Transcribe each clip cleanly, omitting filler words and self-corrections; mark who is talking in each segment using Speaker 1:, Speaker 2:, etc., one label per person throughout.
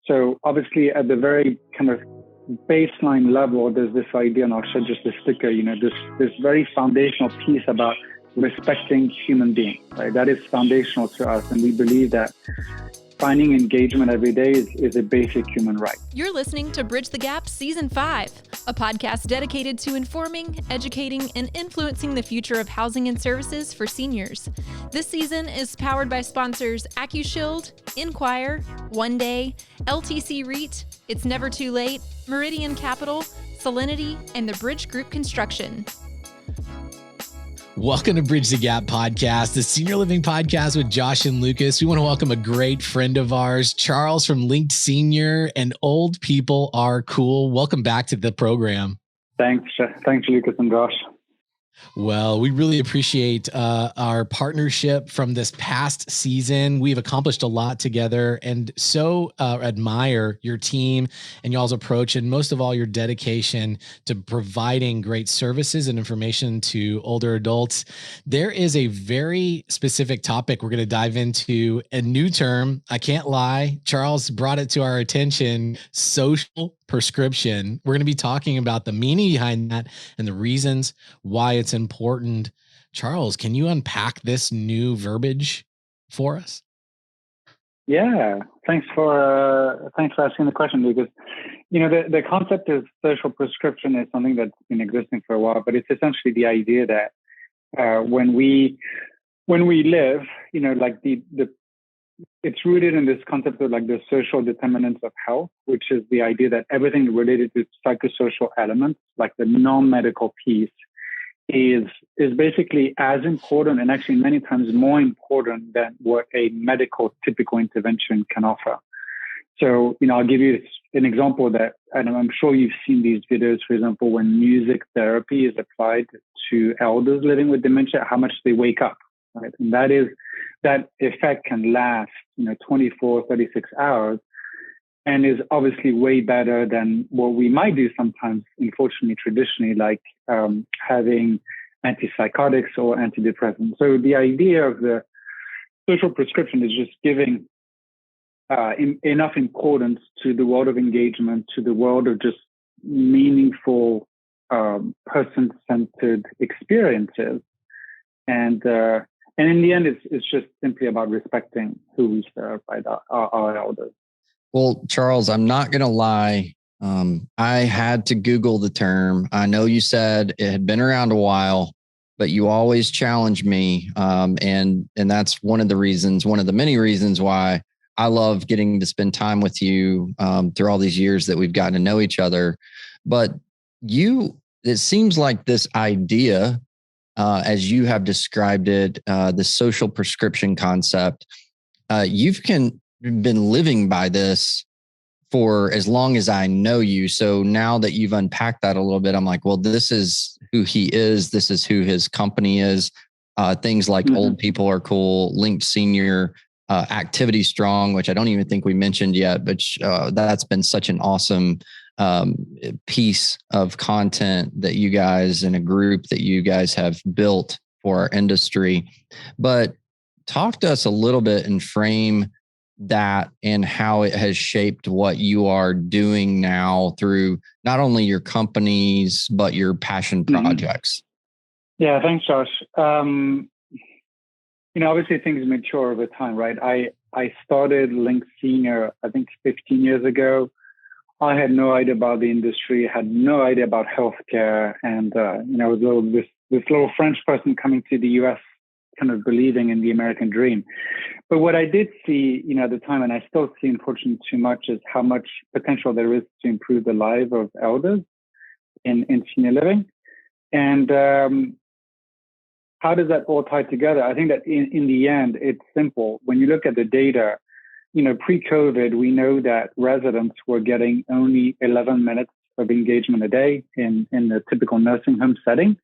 Speaker 1: So obviously at the very kind of baseline level, there's this idea, and I'll show just a sticker, this very foundational piece about respecting human beings, right? That is foundational to us. And we believe that finding engagement every day is a basic human right.
Speaker 2: You're listening to Bridge the Gap Season 5, a podcast dedicated to informing, educating, and influencing the future of housing and services for seniors. This season is powered by sponsors AccuShield, Inquire, One Day, LTC REIT, It's Never Too Late, Meridian Capital, Solinity, and the Bridge Group Construction.
Speaker 3: Welcome to Bridge the Gap podcast, the senior living podcast with Josh and Lucas. We want to welcome a great friend of ours, Charles from Linked Senior and Old People Are Cool. Welcome back to the program.
Speaker 1: Thanks, Lucas and Josh.
Speaker 3: Well, we really appreciate our partnership from this past season. We've accomplished a lot together and so admire your team and y'all's approach, and most of all, your dedication to providing great services and information to older adults. There is a very specific topic we're going to dive into, a new term. I can't lie. Charles brought it to our attention, social prescription. We're going to be talking about the meaning behind that and the reasons why it's important. Charles, can you unpack this new verbiage for us?
Speaker 1: Yeah, thanks for asking the question, because the concept of social prescription is something that's been existing for a while, but it's essentially the idea that when we live, it's rooted in this concept of like the social determinants of health, which is the idea that everything related to psychosocial elements, like the non-medical piece, is basically as important and actually many times more important than what a medical typical intervention can offer. So, I'll give you an example that, and I'm sure you've seen these videos, for example, when music therapy is applied to elders living with dementia, how much they wake up, right? And that effect can last, 24, 36 hours, and is obviously way better than what we might do sometimes, unfortunately, traditionally, like having antipsychotics or antidepressants. So the idea of the social prescription is just giving enough importance to the world of engagement, to the world of just meaningful, person-centered experiences. And in the end, it's just simply about respecting who we serve, right? Our elders.
Speaker 4: Well, Charles, I'm not going to lie. I had to Google the term. I know you said it had been around a while, but you always challenge me. And that's one of the many reasons why I love getting to spend time with you through all these years that we've gotten to know each other. But it seems like this idea, as you have described it, the social prescription concept, you've been living by this for as long as I know you. So now that you've unpacked that a little bit, I'm like, well, this is who he is. This is who his company is. Things like Old People Are Cool, Linked Senior, Activity Strong, which I don't even think we mentioned yet, but that's been such an awesome piece of content that you guys and a group that you guys have built for our industry. But talk to us a little bit and frame that and how it has shaped what you are doing now through not only your companies, but your passion projects.
Speaker 1: Yeah, thanks, Josh. Obviously things mature over time, right? I started Linked Senior, I think 15 years ago. I had no idea about the industry, had no idea about healthcare. And, I was this little French person coming to the US, kind of believing in the American dream. But what I did see, at the time, and I still see, unfortunately, too much, is how much potential there is to improve the lives of elders in senior living. And how does that all tie together? I think that in the end, it's simple. When you look at the data, pre-COVID, we know that residents were getting only 11 minutes of engagement a day in the typical nursing home setting,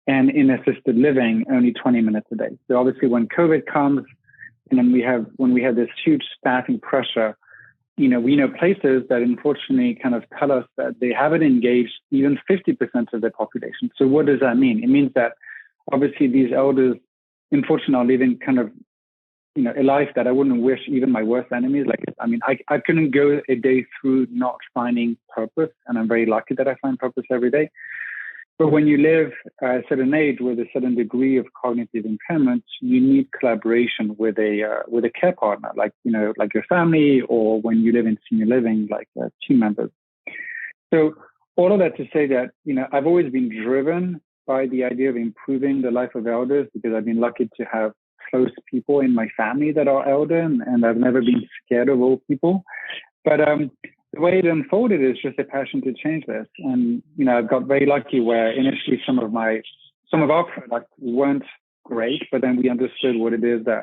Speaker 1: and in assisted living, only 20 minutes a day. So obviously when COVID comes, and then when we have this huge staffing pressure, we know places that unfortunately kind of tell us that they haven't engaged even 50% of their population. So what does that mean? It means that obviously these elders, unfortunately, are living kind of a life that I wouldn't wish even my worst enemies. Like, I mean, I couldn't go a day through not finding purpose. And I'm very lucky that I find purpose every day. But when you live at a certain age with a certain degree of cognitive impairment, you need collaboration with a care partner, like your family, or when you live in senior living, like team members. So all of that to say that I've always been driven by the idea of improving the life of elders, because I've been lucky to have close people in my family that are elder, and I've never been scared of old people. But the way it unfolded is just a passion to change this. And, I've got very lucky where initially some of our products weren't great, but then we understood what it is that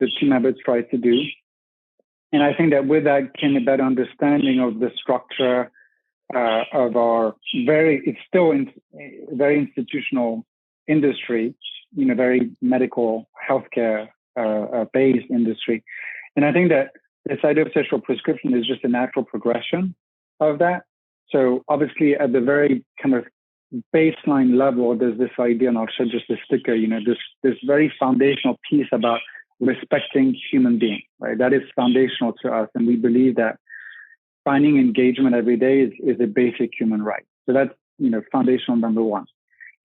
Speaker 1: the team members tried to do. And I think that with that came a better understanding of the structure of our it's still very institutional industry, very medical healthcare based industry. And I think that this idea of social prescription is just a natural progression of that. So obviously at the very kind of baseline level, there's this idea, and I'll show just a sticker, this very foundational piece about respecting human beings, right? That is foundational to us. And we believe that finding engagement every day is a basic human right. So that's, foundational number one.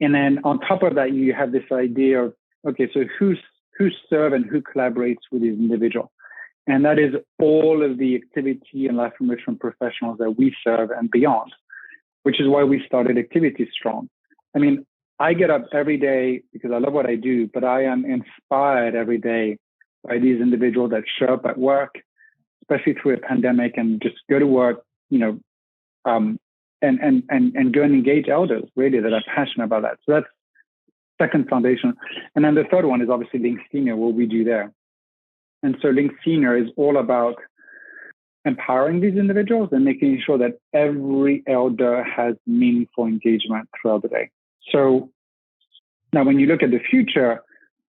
Speaker 1: And then on top of that, you have this idea of, okay, so who serve and who collaborates with this individual? And that is all of the activity and life enrichment professionals that we serve and beyond, which is why we started Activity Strong. I mean, I get up every day because I love what I do, but I am inspired every day by these individuals that show up at work, especially through a pandemic, and just go to work, and go and engage elders, really, that are passionate about that. So that's second foundation. And then the third one is obviously Link Senior, what we do there. And so Link Senior is all about empowering these individuals and making sure that every elder has meaningful engagement throughout the day. So now when you look at the future,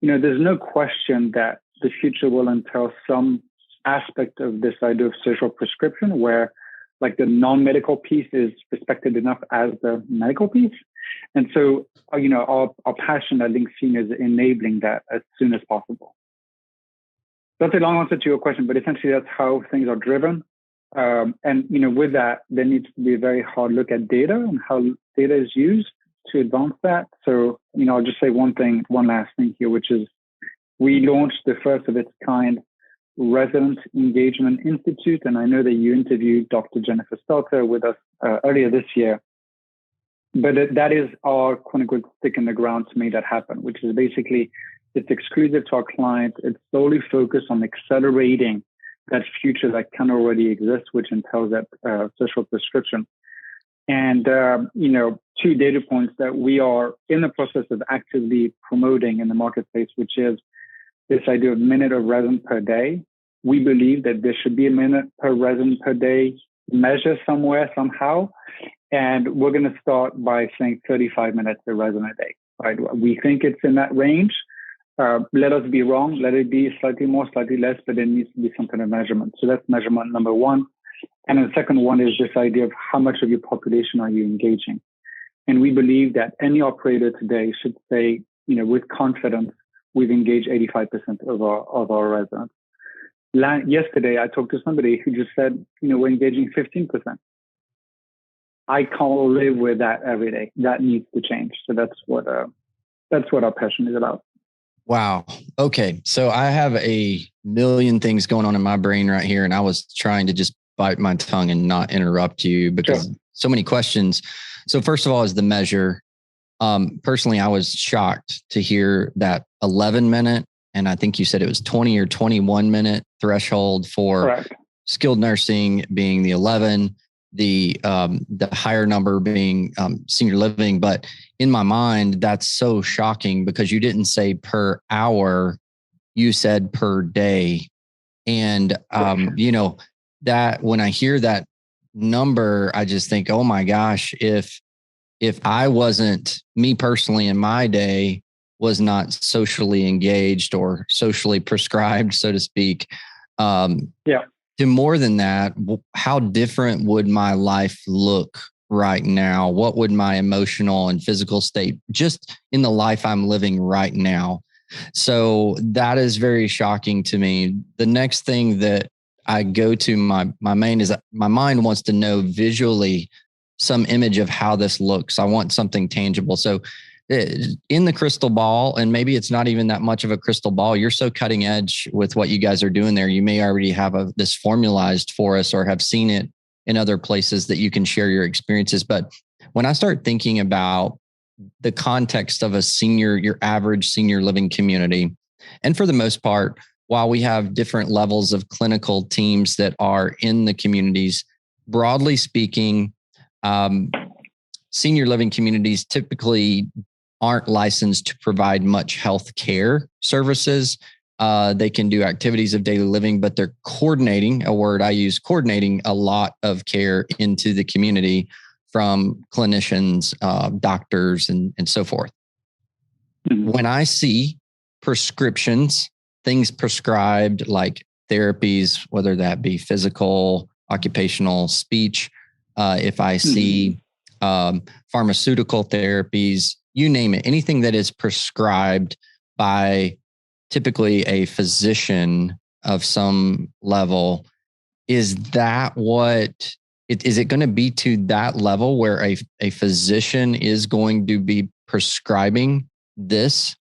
Speaker 1: there's no question that the future will entail some aspect of this idea of social prescription where like the non-medical piece is respected enough as the medical piece. And so, our passion at Link Senior is enabling that as soon as possible. That's a long answer to your question, but essentially that's how things are driven. And with that, there needs to be a very hard look at data and how data is used to advance that. So, I'll just say one last thing here, which is we launched the first of its kind Resident Engagement Institute. And I know that you interviewed Dr. Jennifer Stelter with us earlier this year. But that is our quote unquote stick in the ground to make that happen, which is basically it's exclusive to our clients. It's solely focused on accelerating that future that can already exist, which entails that social prescription. And, 2 data points that we are in the process of actively promoting in the marketplace, which is this idea of minute of resident per day. We believe that there should be a minute per resident per day measure somewhere, somehow. And we're going to start by saying 35 minutes per resident a day, right? We think it's in that range. Let us be wrong. Let it be slightly more, slightly less, but there needs to be some kind of measurement. So that's measurement number one. And the second one is this idea of how much of your population are you engaging? And we believe that any operator today should say, with confidence, we've engaged 85% of our residents. Yesterday, I talked to somebody who just said, we're engaging 15%. I can't live with that every day. That needs to change. So that's what our passion is about.
Speaker 4: Wow. Okay. So I have a million things going on in my brain right here, and I was trying to just bite my tongue and not interrupt you because so many questions. So first of all, is the measure. Personally, I was shocked to hear that 11-minute, and I think you said it was 20 or 21-minute threshold for
Speaker 1: Correct.
Speaker 4: Skilled nursing being the 11, the higher number being senior living. But in my mind, that's so shocking because you didn't say per hour, you said per day. And, that when I hear that number, I just think, oh my gosh, if I wasn't, me personally in my day, was not socially engaged or socially prescribed, so to speak. To more than that, how different would my life look right now? What would my emotional and physical state, just in the life I'm living right now? So that is very shocking to me. The next thing that I go to my main is my mind wants to know visually some image of how this looks. I want something tangible. So in the crystal ball, and maybe it's not even that much of a crystal ball, you're so cutting edge with what you guys are doing there. You may already have this formalized for us or have seen it in other places that you can share your experiences. But when I start thinking about the context of your average senior living community, and for the most part, while we have different levels of clinical teams that are in the communities, broadly speaking, senior living communities typically aren't licensed to provide much health care services. They can do activities of daily living, but they're coordinating, a word I use, coordinating a lot of care into the community from clinicians, doctors, and so forth. Mm-hmm. When I see prescriptions, things prescribed like therapies, whether that be physical, occupational, speech, if I see pharmaceutical therapies, you name it, anything that is prescribed by typically a physician of some level, is that what is it going to be to that level where a physician is going to be prescribing this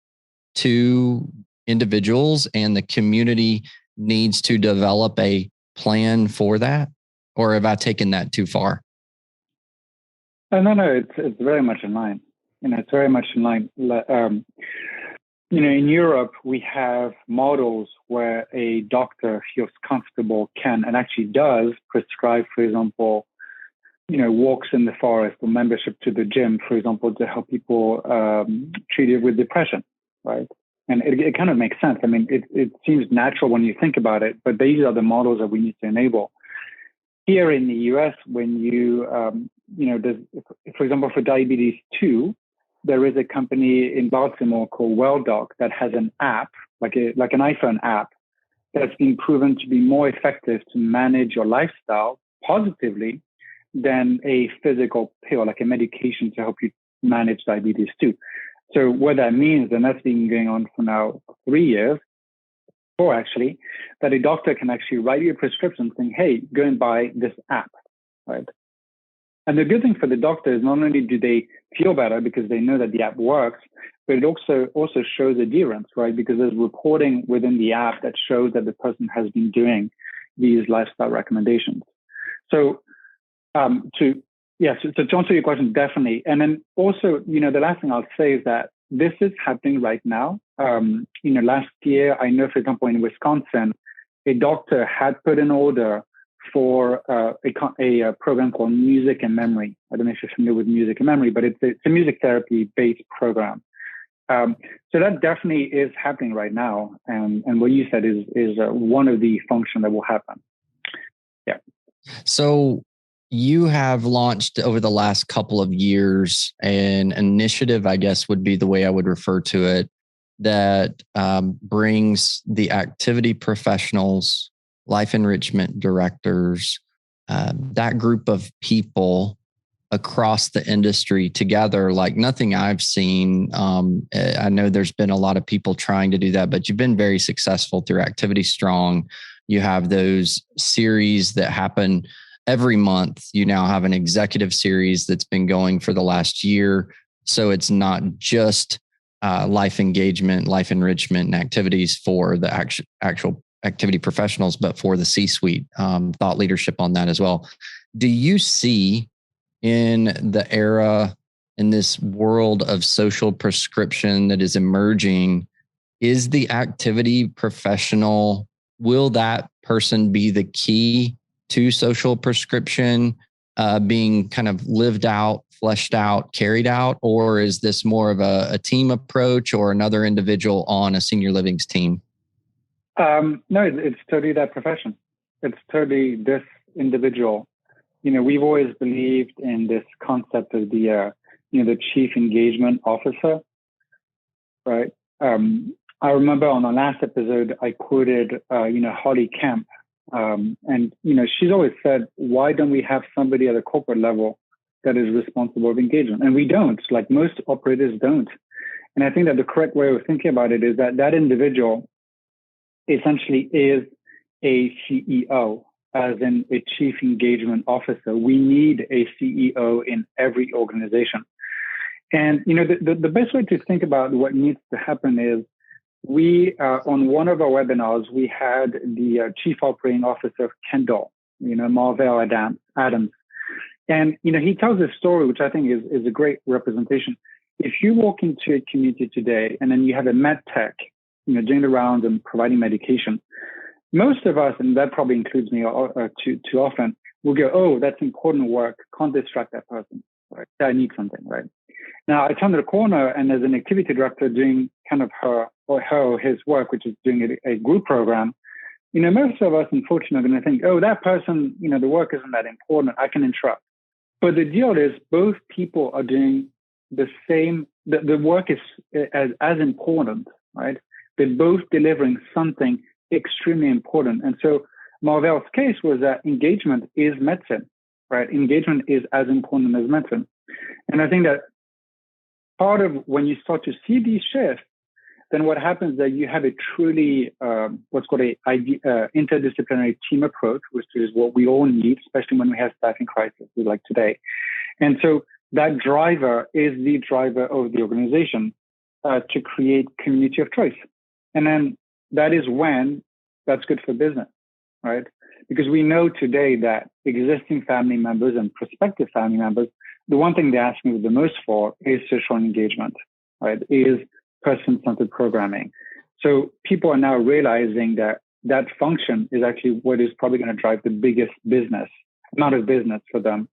Speaker 4: to individuals and the community needs to develop a plan for that? Or have I taken that too far?
Speaker 1: No, it's very much in line. It's very much in line. In Europe, we have models where a doctor feels comfortable can and actually does prescribe, for example, walks in the forest or membership to the gym, for example, to help people treated with depression, right? And it kind of makes sense. I mean, it seems natural when you think about it, but these are the models that we need to enable. Here in the US, when for example, for diabetes 2, there is a company in Baltimore called WellDoc that has an app, like an iPhone app, that's been proven to be more effective to manage your lifestyle positively than a physical pill, like a medication to help you manage diabetes 2. So what that means, and that's been going on for now 3 years, or actually, that a doctor can actually write you a prescription saying, hey, go and buy this app, right? And the good thing for the doctor is not only do they feel better because they know that the app works, but it also shows adherence, right? Because there's reporting within the app that shows that the person has been doing these lifestyle recommendations. So to answer your question, definitely. And then also, the last thing I'll say is that this is happening right now. Last year, I know, for example, in Wisconsin, a doctor had put an order for a program called Music and Memory. I don't know if you're familiar with Music and Memory, but it's a music therapy-based program. So that definitely is happening right now. And what you said is one of the functions that will happen. Yeah.
Speaker 4: So you have launched over the last couple of years an initiative, I guess would be the way I would refer to it, that brings the activity professionals, life enrichment directors, that group of people across the industry together like nothing I've seen. I know there's been a lot of people trying to do that, but you've been very successful through Activity Strong. You have those series that happen every month. You now have an executive series that's been going for the last year. So it's not just life engagement, life enrichment, and activities for the actual activity professionals, but for the C-suite, thought leadership on that as well. Do you see in the era, in this world of social prescription that is emerging, is the activity professional, will that person be the key to social prescription being kind of lived out, fleshed out, carried out? Or is this more of a team approach or another individual on a senior living's team?
Speaker 1: No, it's totally that profession. It's totally this individual. We've always believed in this concept of the chief engagement officer, right? I remember on the last episode, I quoted, Holly Kemp. And she's always said, why don't we have somebody at a corporate level that is responsible of engagement? And we don't, like most operators don't. And I think that the correct way of thinking about it is that that individual essentially is a CEO, as in a chief engagement officer. We need a CEO in every organization. And, the best way to think about what needs to happen is we, on one of our webinars, we had the chief operating officer of Kendall, Marvell Adams. And, he tells a story, which I think is a great representation. If you walk into a community today and then you have a med tech, doing the rounds and providing medication, most of us, and that probably includes me too often, will go, oh, that's important work. Can't distract that person. Right? I need something, right? Now I turn to the corner and there's an activity director doing kind of her or his work, which is doing a group program. Most of us, unfortunately, are going to think, oh, that person, the work isn't that important. I can interrupt. But the deal is both people are doing the same. The work is as important, right? They're both delivering something extremely important. And so Marvell's case was that engagement is medicine, right? Engagement is as important as medicine. And I think that part of when you start to see these shifts, then what happens is that you have a truly what's called a interdisciplinary team approach, which is what we all need, especially when we have staffing crises like today. And so that driver is the driver of the organization to create community of choice. And then that is when that's good for business, right? Because we know today that existing family members and prospective family members, the one thing they ask me the most for is social engagement, right? Is person-centered programming. So people are now realizing that that function is actually what is probably going to drive the biggest amount of business for them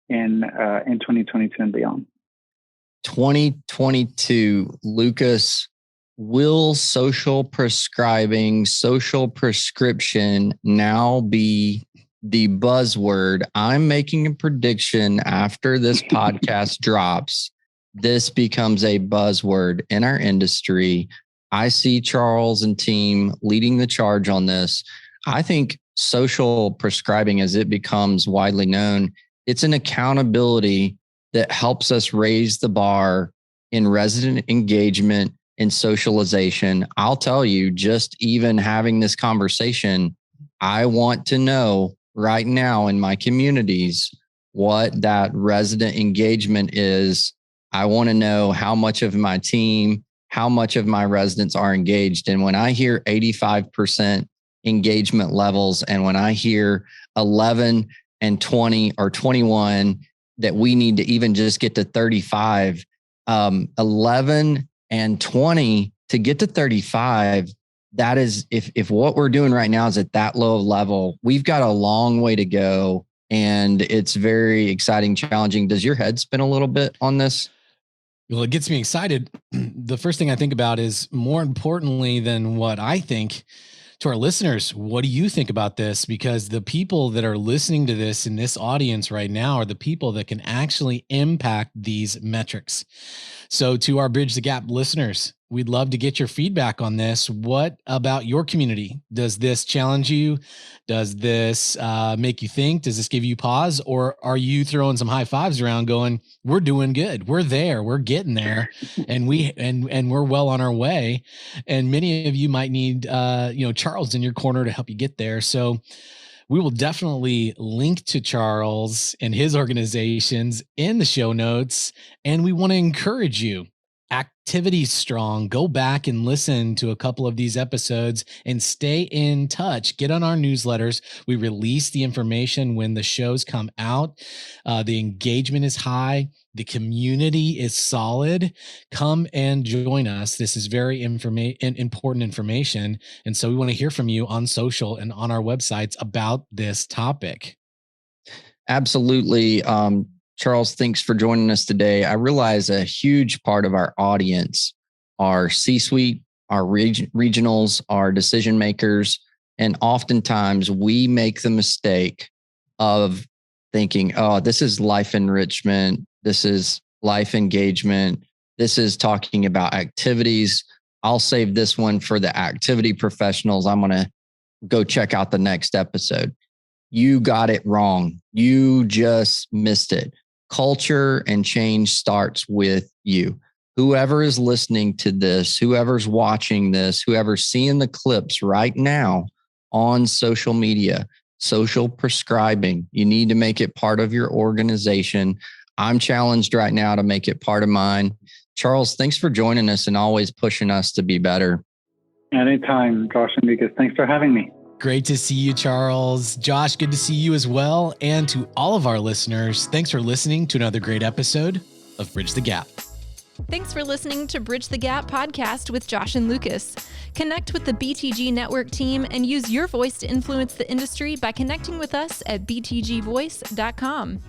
Speaker 1: in 2022 and beyond.
Speaker 4: 2022, Lucas, will social prescribing, social prescription now be the buzzword? I'm making a prediction after this podcast drops. This becomes a buzzword in our industry. I see Charles and team leading the charge on this. I think social prescribing, as it becomes widely known, it's an accountability that helps us raise the bar in resident engagement and socialization. I'll tell you, just even having this conversation, I want to know right now in my communities what that resident engagement is. I want to know how much of my team, how much of my residents are engaged. And when I hear 85% engagement levels, and when I hear 11 and 20 or 21, that we need to even just get to 35, 11 and 20 to get to 35, that is, if what we're doing right now is at that low level, we've got a long way to go. And it's very exciting, challenging. Does your head spin a little bit on this?
Speaker 3: Well, it gets me excited. The first thing I think about is, more importantly than what I think, to our listeners, what do you think about this? Because the people that are listening to this in this audience right now are the people that can actually impact these metrics. So to our Bridge the Gap listeners, we'd love to get your feedback on this. What about your community? Does this challenge you? Does this make you think? Does this give you pause? Or are you throwing some high fives around going, we're doing good. We're there. We're getting there. And we're well on our way. And many of you might need, Charles in your corner to help you get there. So we will definitely link to Charles and his organizations in the show notes. And we want to encourage you. Activity Strong. Go back and listen to a couple of these episodes and stay in touch. Get on our newsletters. We release the information when the shows come out. The engagement is high. The community is solid. Come and join us. This is very important information. And so we want to hear from you on social and on our websites about this topic.
Speaker 4: Absolutely. Charles, thanks for joining us today. I realize a huge part of our audience are C-suite, our regionals, our decision makers. And oftentimes we make the mistake of thinking, oh, this is life enrichment. This is life engagement. This is talking about activities. I'll save this one for the activity professionals. I'm going to go check out the next episode. You got it wrong. You just missed it. Culture and change starts with you. whoever is listening to this, whoever's watching this, whoever's seeing the clips right now on social media, social prescribing, you need to make it part of your organization. I'm challenged right now to make it part of mine. Charles, thanks for joining us and always pushing us to be better.
Speaker 1: Anytime, Josh and Lucas. Thanks for having me.
Speaker 3: Great to see you, Charles. Josh, good to see you as well. And to all of our listeners, thanks for listening to another great episode of Bridge the Gap.
Speaker 2: Thanks for listening to Bridge the Gap podcast with Josh and Lucas. Connect with the BTG Network team and use your voice to influence the industry by connecting with us at btgvoice.com.